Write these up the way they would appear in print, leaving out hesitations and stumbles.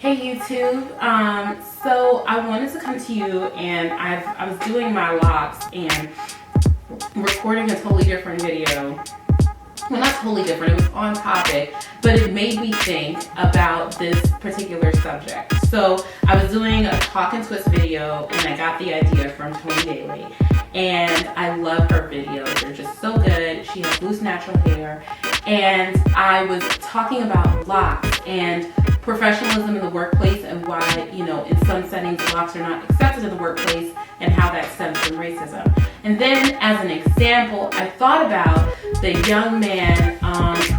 Hey YouTube, so I wanted to come to you, and I was doing my locks and recording a totally different video. Well, not totally different, it was on topic, but it made me think about this particular subject. So I was doing a talk and twist video, and I got the idea from Tony Daly, and I love her videos. They're just so good. She has loose natural hair, and I was talking about locks and professionalism in the workplace and why, you know, in some settings locks are not accepted in the workplace and how that stems from racism. And then as an example, I thought about the young man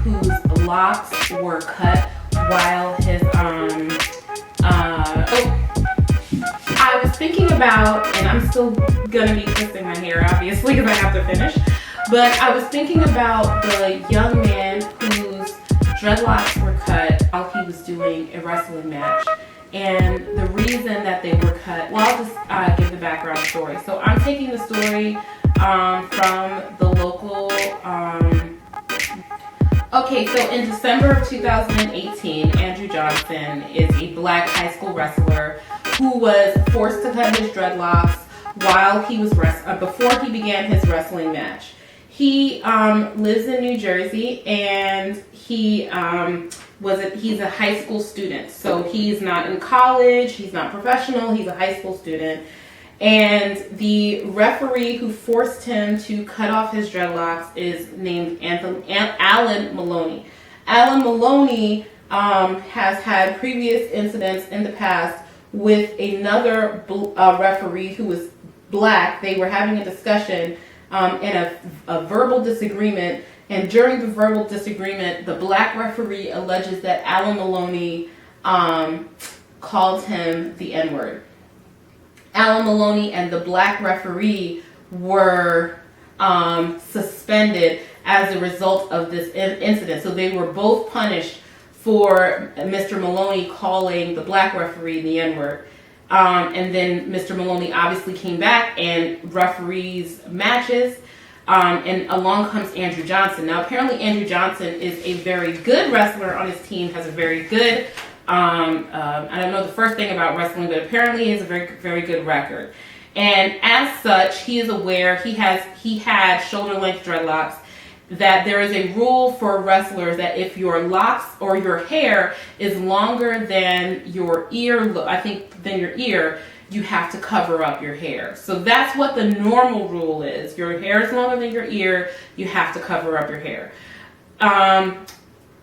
whose locks were cut while his I was thinking about, and I'm still gonna be twisting my hair obviously because I have to finish, but I was thinking about the young man whose dreadlocks were cut while he was doing a wrestling match. And the reason that they were cut, well, I'll just give the background story. So I'm taking the story from the local, okay, so in December of 2018, Andrew Johnson is a black high school wrestler who was forced to cut his dreadlocks while he was before he began his wrestling match. He lives in New Jersey, and he's a high school student. So he's not in college, he's not professional, he's a high school student. And the referee who forced him to cut off his dreadlocks is named Alan Maloney. Alan Maloney has had previous incidents in the past with another referee who was black. They were having a discussion and a verbal disagreement, and during the verbal disagreement, the black referee alleges that Alan Maloney called him the N-word. Alan Maloney and the black referee were suspended as a result of this incident. So they were both punished for Mr. Maloney calling the black referee the N-word. And then Mr. Maloney obviously came back and referees matches, and along comes Andrew Johnson. Now apparently Andrew Johnson is a very good wrestler on his team, has a very good, I don't know the first thing about wrestling, but apparently he has a very, very good record. And as such, he is aware, he had shoulder length dreadlocks, that there is a rule for wrestlers that if your locks or your hair is longer than your ear, than your ear, you have to cover up your hair. So that's what the normal rule is. Your hair is longer than your ear, you have to cover up your hair.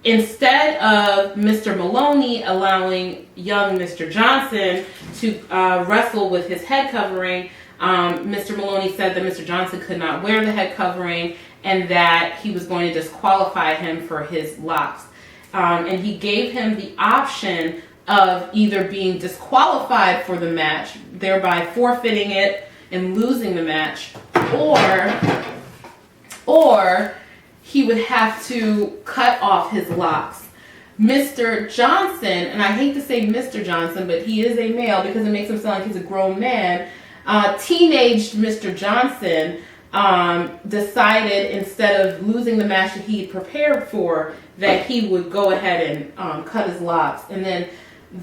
Instead of Mr. Maloney allowing young Mr. Johnson to wrestle with his head covering, Mr. Maloney said that Mr. Johnson could not wear the head covering and that he was going to disqualify him for his locks. And he gave him the option of either being disqualified for the match, thereby forfeiting it and losing the match, or he would have to cut off his locks. Mr. Johnson, and I hate to say Mr. Johnson, but he is a male because it makes him sound like he's a grown man, teenaged Mr. Johnson decided, instead of losing the match that he prepared for, that he would go ahead and cut his locks. And then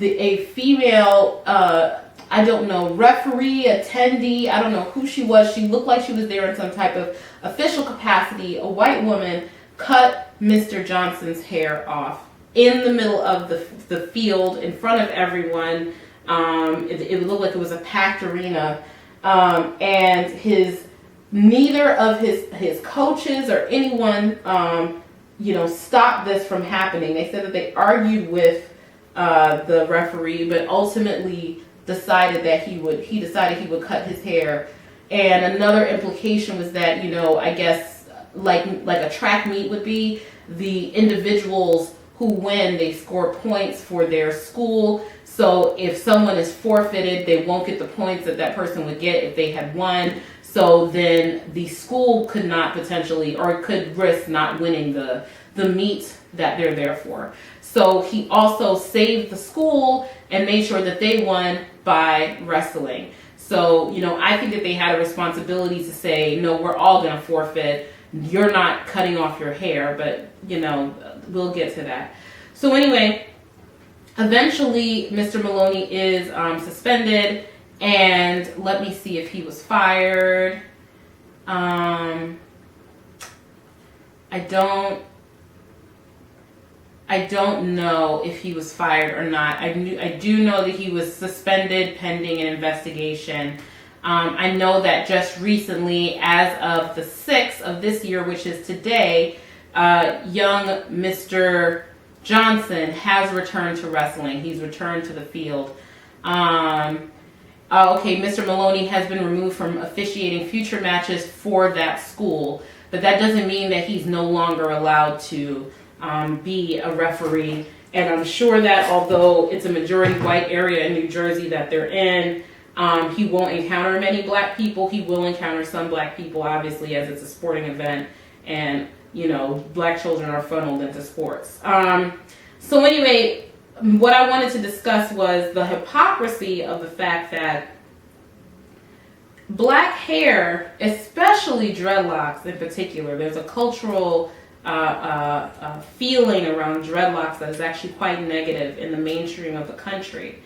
a female, I don't know, referee, attendee, I don't know who she was, she looked like she was there in some type of official capacity, a white woman, cut Mr. Johnson's hair off in the middle of the field in front of everyone. It looked like it was a packed arena, and neither of his coaches or anyone, stopped this from happening. They said that they argued with the referee, but ultimately decided that he would cut his hair. And another implication was that, I guess like a track meet would be, the individuals who win, they score points for their school. So if someone is forfeited, they won't get the points that person would get if they had won. So then the school could not potentially, or could risk not winning the meet that they're there for. So he also saved the school and made sure that they won by wrestling. So, I think that they had a responsibility to say, no, we're all going to forfeit. You're not cutting off your hair, but, we'll get to that. So anyway, Eventually, Mr. Maloney is suspended, and let me see if he was fired. I don't know if he was fired or not. I do know that he was suspended pending an investigation. I know that just recently, as of the 6th of this year, which is today, young Mr. Johnson has returned to wrestling. He's returned to the field. Okay, Mr. Maloney has been removed from officiating future matches for that school, but that doesn't mean that he's no longer allowed to be a referee. And I'm sure that although it's a majority white area in New Jersey that they're in, he won't encounter many black people. He will encounter some black people, obviously, as it's a sporting event, and black children are funneled into sports. So anyway, what I wanted to discuss was the hypocrisy of the fact that black hair, especially dreadlocks in particular, there's a cultural feeling around dreadlocks that is actually quite negative in the mainstream of the country,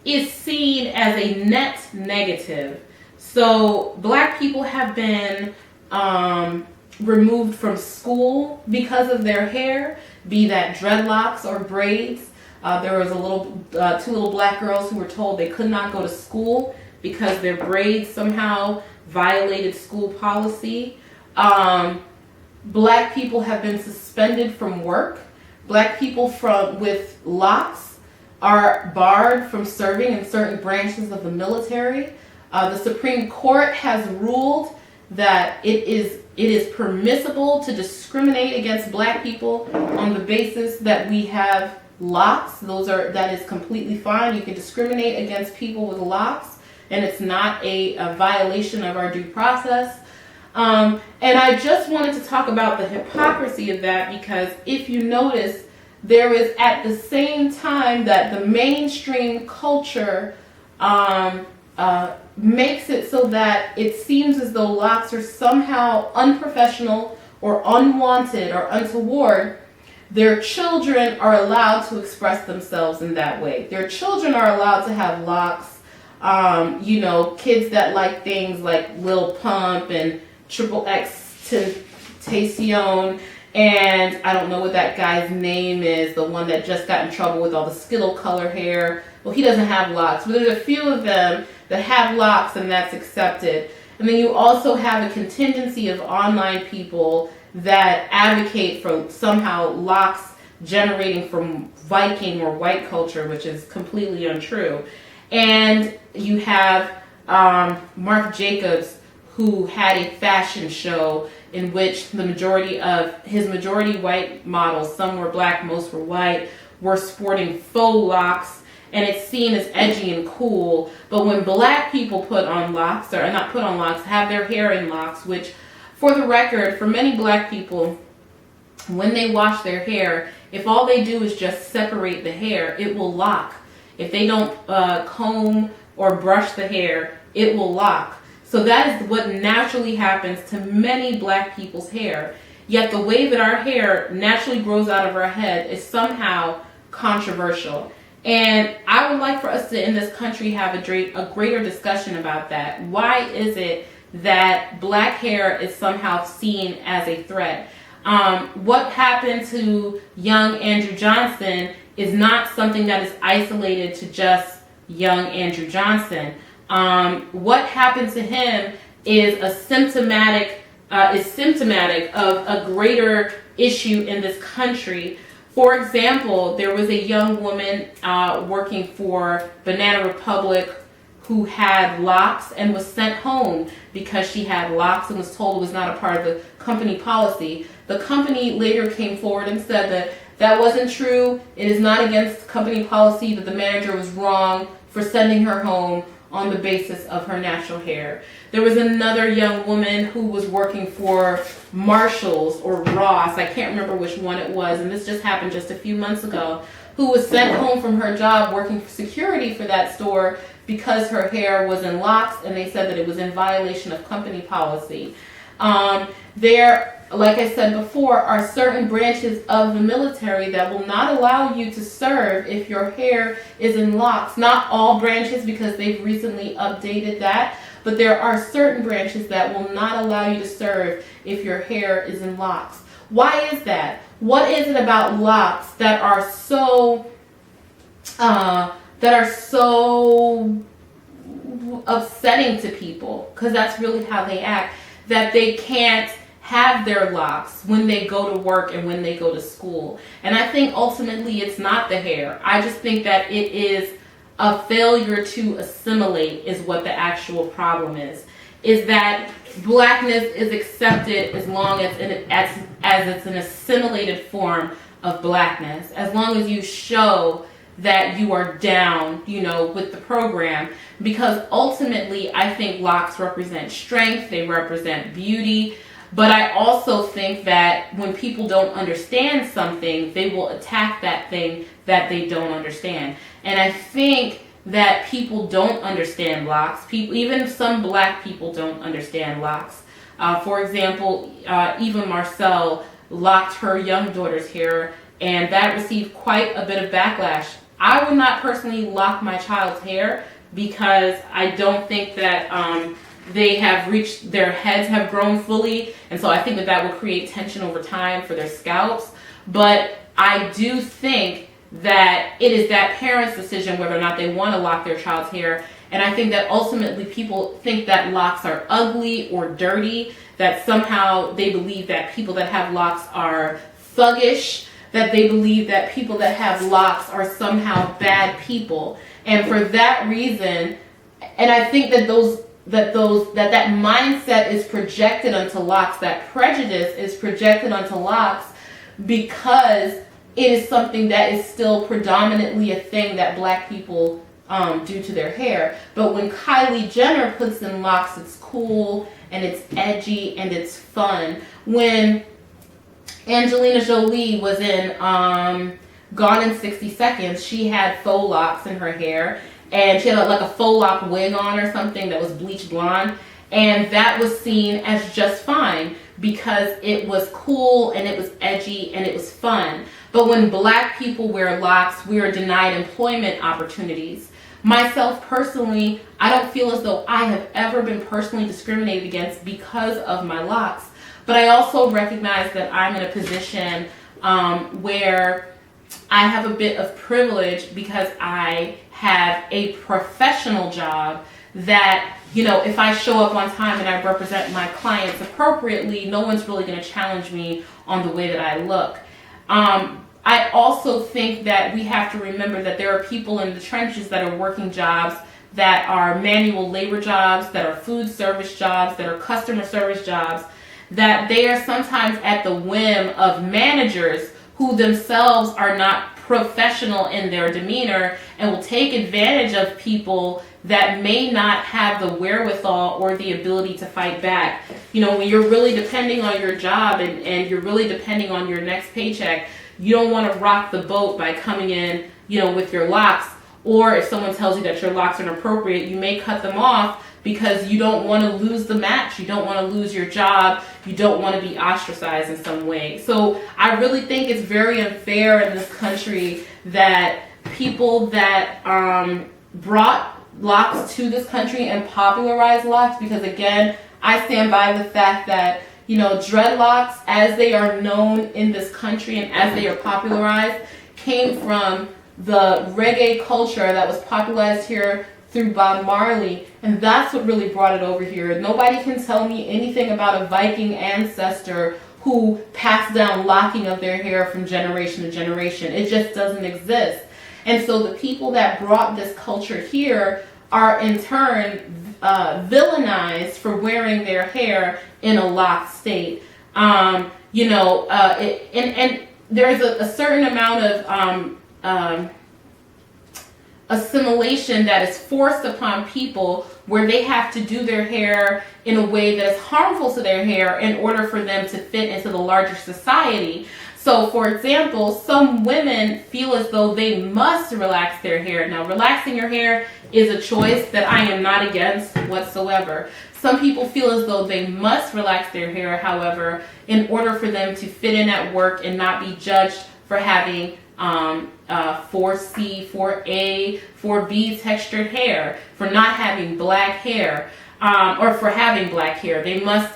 is seen as a net negative. So black people have been removed from school because of their hair, be that dreadlocks or braids. There was two little black girls who were told they could not go to school because their braids somehow violated school policy. Black people have been suspended from work. Black people with locks are barred from serving in certain branches of the military. The Supreme Court has ruled that it is permissible to discriminate against black people on the basis that we have locks. That is completely fine. You can discriminate against people with locks, and it's not a violation of our due process. And I just wanted to talk about the hypocrisy of that, because if you notice, there is at the same time that the mainstream culture makes it so that it seems as though locks are somehow unprofessional or unwanted or untoward, their children are allowed to express themselves in that way. Their children are allowed to have locks. Kids that like things like Lil Pump and Triple X Tentacion, and I don't know what that guy's name is, the one that just got in trouble with all the Skittle color hair. Well, he doesn't have locks, but there's a few of them that have locks, and that's accepted. And then you also have a contingency of online people that advocate for somehow locks generating from Viking or white culture, which is completely untrue. And you have Marc Jacobs, who had a fashion show in which the majority of his majority white models, some were black, most were white, were sporting faux locks, and it's seen as edgy and cool. But when black people put on locks, or not put on locks, have their hair in locks, which, for the record, for many black people, when they wash their hair, if all they do is just separate the hair, it will lock. If they don't comb or brush the hair, it will lock. So that is what naturally happens to many black people's hair. Yet the way that our hair naturally grows out of our head is somehow controversial. And I would like for us to, in this country, have a greater discussion about that. Why is it that black hair is somehow seen as a threat? What happened to young Andrew Johnson is not something that is isolated to just young Andrew Johnson. What happened to him is symptomatic of a greater issue in this country. For example, there was a young woman working for Banana Republic who had locks and was sent home because she had locks and was told it was not a part of the company policy. The company later came forward and said that that wasn't true. It is not against company policy, that the manager was wrong for sending her home on the basis of her natural hair. There was another young woman who was working for Marshalls or Ross, I can't remember which one it was, and this just happened just a few months ago, who was sent home from her job working for security for that store because her hair was in locks, and they said that it was in violation of company policy. There like I said before, are certain branches of the military that will not allow you to serve if your hair is in locks. Not all branches, because they've recently updated that, but there are certain branches that will not allow you to serve if your hair is in locks. Why is that? What is it about locks that are so upsetting to people? Because that's really how they act, that they can't have their locks when they go to work and when they go to school. And I think ultimately it's not the hair. I just think that it is a failure to assimilate is what the actual problem is that blackness is accepted as long as it's an assimilated form of blackness. As long as you show that you are down, with the program. Because ultimately, I think locks represent strength, they represent beauty. But I also think that when people don't understand something, they will attack that thing that they don't understand. And I think that people don't understand locks. Even some black people don't understand locks. For example, Eva Marcel locked her young daughter's hair, and that received quite a bit of backlash. I would not personally lock my child's hair because I don't think that they have reached, their heads have grown fully, and so I think that will create tension over time for their scalps. But I do think that it is that parent's decision whether or not they want to lock their child's hair. And I think that ultimately people think that locks are ugly or dirty, that somehow they believe that people that have locks are thuggish, that they believe that people that have locks are somehow bad people. And for that reason, and I think that that mindset is projected onto locks, that prejudice is projected onto locks because it is something that is still predominantly a thing that black people do to their hair. But when Kylie Jenner puts in locks, it's cool and it's edgy and it's fun. When Angelina Jolie was in Gone in 60 Seconds, she had faux locks in her hair, and she had like a faux lock wig on or something that was bleached blonde, and that was seen as just fine because it was cool and it was edgy and it was fun. But when black people wear locks, we are denied employment opportunities. Myself personally, I don't feel as though I have ever been personally discriminated against because of my locks. But I also recognize that I'm in a position where I have a bit of privilege because I have a professional job that, if I show up on time and I represent my clients appropriately, no one's really going to challenge me on the way that I look. I also think that we have to remember that there are people in the trenches that are working jobs that are manual labor jobs, that are food service jobs, that are customer service jobs, that they are sometimes at the whim of managers who themselves are not professional in their demeanor and will take advantage of people that may not have the wherewithal or the ability to fight back. When you're really depending on your job and you're really depending on your next paycheck, you don't want to rock the boat by coming in, with your locks. Or if someone tells you that your locks are inappropriate, you may cut them off because you don't want to lose the match. You don't want to lose your job. You don't want to be ostracized in some way. So I really think it's very unfair in this country that people that brought locks to this country and popularized locks, because again, I stand by the fact that dreadlocks, as they are known in this country and as they are popularized, came from the reggae culture that was popularized here through Bob Marley, and that's what really brought it over here. Nobody can tell me anything about a Viking ancestor who passed down locking of their hair from generation to generation. It just doesn't exist. And so the people that brought this culture here are in turn villainized for wearing their hair in a locked state. And there's a certain amount of assimilation that is forced upon people where they have to do their hair in a way that is harmful to their hair in order for them to fit into the larger society. So, for example, some women feel as though they must relax their hair. Now, relaxing your hair is a choice that I am not against whatsoever. Some people feel as though they must relax their hair, however, in order for them to fit in at work and not be judged for having 4C, 4A, 4B textured hair, for not having black hair, or for having black hair. They must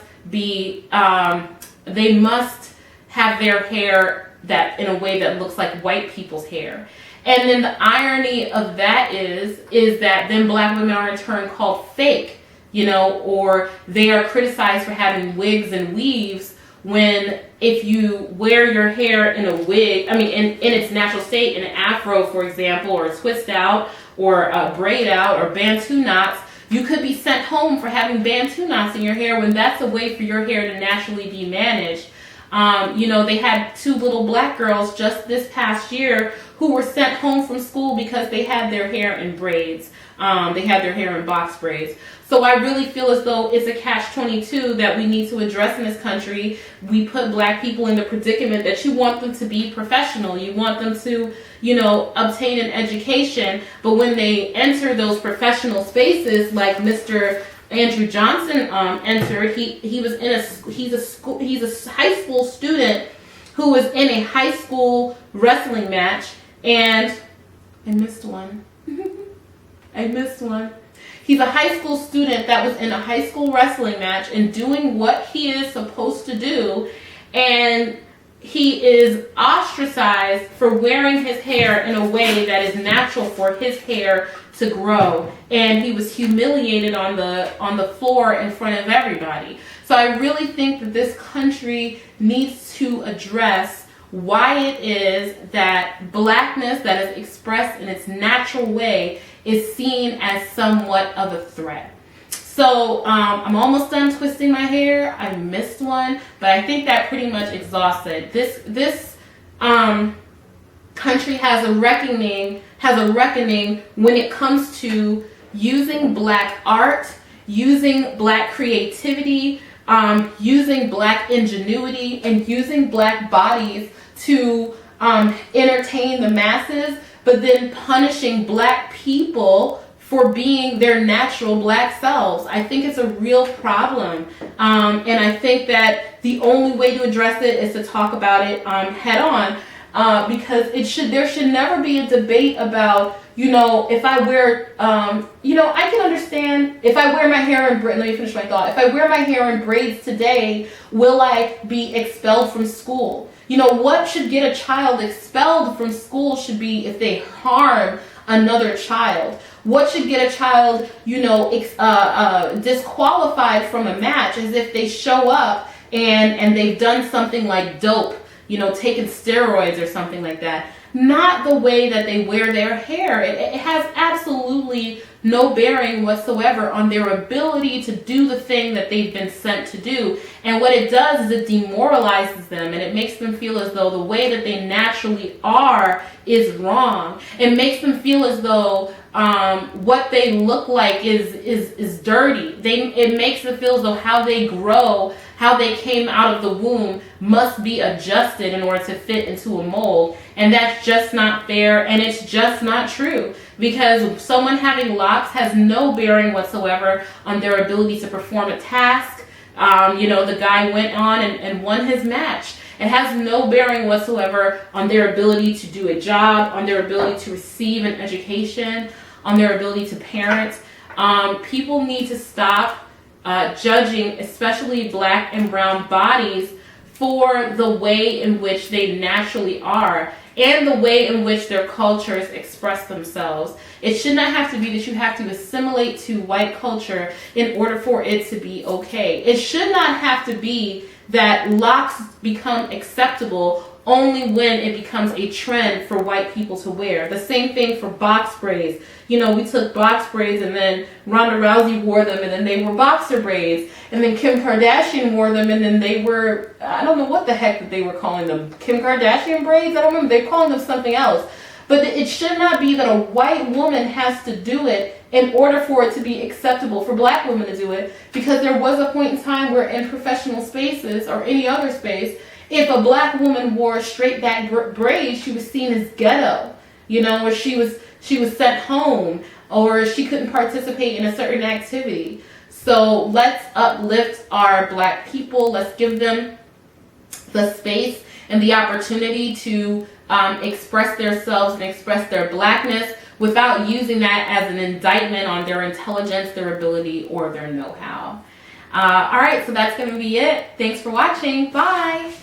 have their hair that in a way that looks like white people's hair. And then the irony of that is that then black women are in turn called fake, or they are criticized for having wigs and weaves, when if you wear your hair in a wig, in its natural state, in an afro, for example, or a twist out, or a braid out, or bantu knots, you could be sent home for having bantu knots in your hair when that's a way for your hair to naturally be managed. They had 2 little black girls just this past year who were sent home from school because they had their hair in braids. They had their hair in box braids. So I really feel as though it's a catch-22 that we need to address in this country. We put black people in the predicament that you want them to be professional. You want them to, obtain an education. But when they enter those professional spaces, like Mr. Andrew Johnson entered, he's a high school student who was in a high school wrestling match, and I missed one. He's a high school student that was in a high school wrestling match and doing what he is supposed to do, and he is ostracized for wearing his hair in a way that is natural for his hair to grow, and he was humiliated on the floor in front of everybody. So I really think that this country needs to address why it is that blackness that is expressed in its natural way is seen as somewhat of a threat. So I'm almost done twisting my hair. I missed one, but I think that pretty much exhausts it. This country has a reckoning when it comes to using black art, using black creativity, using black ingenuity, and using black bodies to entertain the masses, but then punishing black people for being their natural black selves. I think it's a real problem. And I think that the only way to address it is to talk about it head on. Because there should never be a debate about, if I wear, I can understand if I wear my hair in braids. Let me finish my thought. If I wear my hair in braids today, will I be expelled from school? What should get a child expelled from school should be if they harm another child. What should get a child, disqualified from a match is if they show up and they've done something like dope, taken steroids or something like that. Not the way that they wear their hair. It has absolutely no bearing whatsoever on their ability to do the thing that they've been sent to do. And what it does is it demoralizes them, and it makes them feel as though the way that they naturally are is wrong. It makes them feel as though what they look like is dirty. It makes them feel as though how they grow, how they came out of the womb must be adjusted in order to fit into a mold. And that's just not fair, and it's just not true. Because someone having locks has no bearing whatsoever on their ability to perform a task. The guy went on and won his match. It has no bearing whatsoever on their ability to do a job, on their ability to receive an education, on their ability to parent. People need to stop judging, especially black and brown bodies, for the way in which they naturally are and the way in which their cultures express themselves. It should not have to be that you have to assimilate to white culture in order for it to be okay. It should not have to be that locks become acceptable only when it becomes a trend for white people to wear. The same thing for box braids. We took box braids, and then Ronda Rousey wore them, and then they were boxer braids. And then Kim Kardashian wore them, and then they were, I don't know what the heck that they were calling them. Kim Kardashian braids? I don't remember. They're calling them something else. But it should not be that a white woman has to do it in order for it to be acceptable for black women to do it. Because there was a point in time where in professional spaces or any other space, If a black woman wore straight back braids, she was seen as ghetto, you know, or she was sent home, or she couldn't participate in a certain activity. So let's uplift our black people. Let's give them the space and the opportunity to express themselves and express their blackness without using that as an indictment on their intelligence, their ability, or their know-how. All right, so that's going to be it. Thanks for watching. Bye.